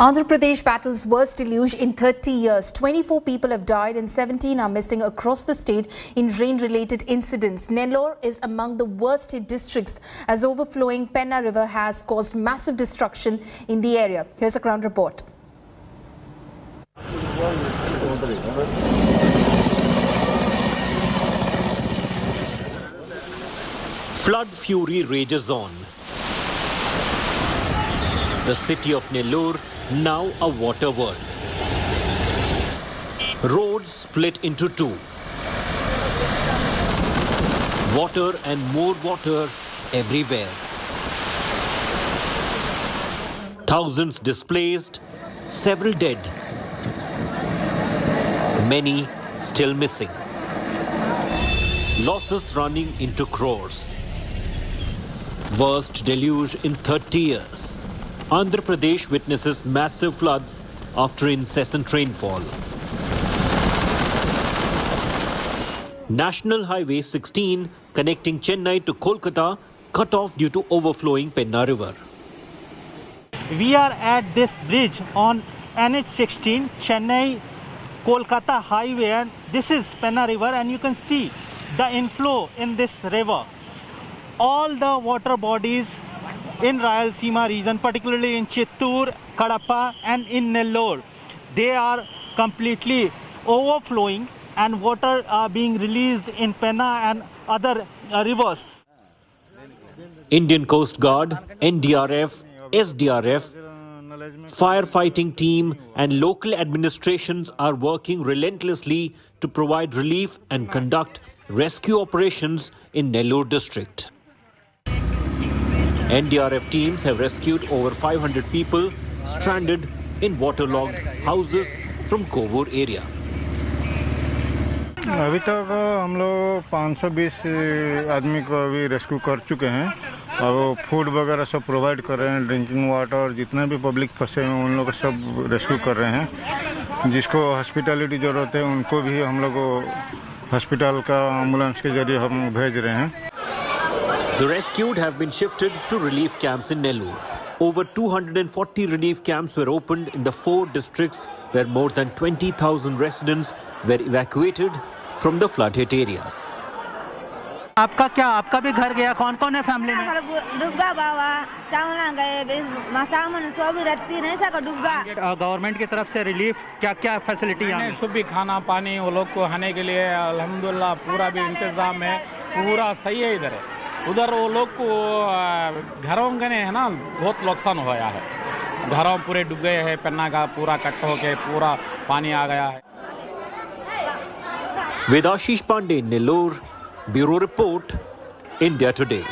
Andhra Pradesh battles worst deluge in 30 years. 24 people have died and 17 are missing across the state in rain-related incidents. Nellore is among the worst hit districts as overflowing Penna River has caused massive destruction in the area. Here's a ground report. Flood fury rages on. The city of Nellore now a water world. Roads split into two. Water and more water everywhere. Thousands displaced, several dead. Many still missing. Losses running into crores. Worst deluge in 30 years. Andhra Pradesh witnesses massive floods after incessant rainfall. National Highway 16 connecting Chennai to Kolkata cut off due to overflowing Penna River. We are at this bridge on NH16 Chennai Kolkata highway, and this is Penna River, and you can see the inflow in this river. All the water bodies in Rayalaseema region, particularly in Chittoor, Kadapa and in Nellore, they are completely overflowing and water are being released in Penna and other rivers. Indian Coast Guard, NDRF, SDRF, firefighting team and local administrations are working relentlessly to provide relief and conduct rescue operations in Nellore district. NDRF teams have rescued over 500 people stranded in waterlogged houses from Kovur area. अभी तक हम लोग 520 आदमी को अभी rescue कर चुके हैं और फूड वगैरह सब प्रोवाइड कर रहे हैं, ड्रिंकिंग वाटर, जितने भी पब्लिक फंसे हैं उन लोग सब रेस्क्यू कर रहे हैं। जिसको हॉस्पिटलिटी ज़रूरत है उनको भी हम लोग हॉस्पिटल का एम्बुलेंस के जरिए हम भेज रहे हैं। The rescued have been shifted to relief camps in Nellore. Over 240 relief camps were opened in the 4 districts where more than 20,000 residents were evacuated from the flood-hit areas. आपका भी घर गया? कौन-कौन है फैमिली में? डूबगा बाबा, चावला गए, सामान सब रत्ती नहीं सका डूबगा। गवर्नमेंट की तरफ से रिलीफ क्या फैसिलिटी है? सुबह खाना पानी वो लोग को खाने के लिए अल्हम्दुलिल्लाह पूरा भी इंतजाम है, पूरा सही है। उधर वो लोग को घरों के है ना बहुत नुकसान हुआ है, घरों पूरे डूब गए हैं, पन्ना का पूरा कट हो के पूरा पानी आ गया है। With Ashish Pandey, Nellore, Bureau Report, India Today.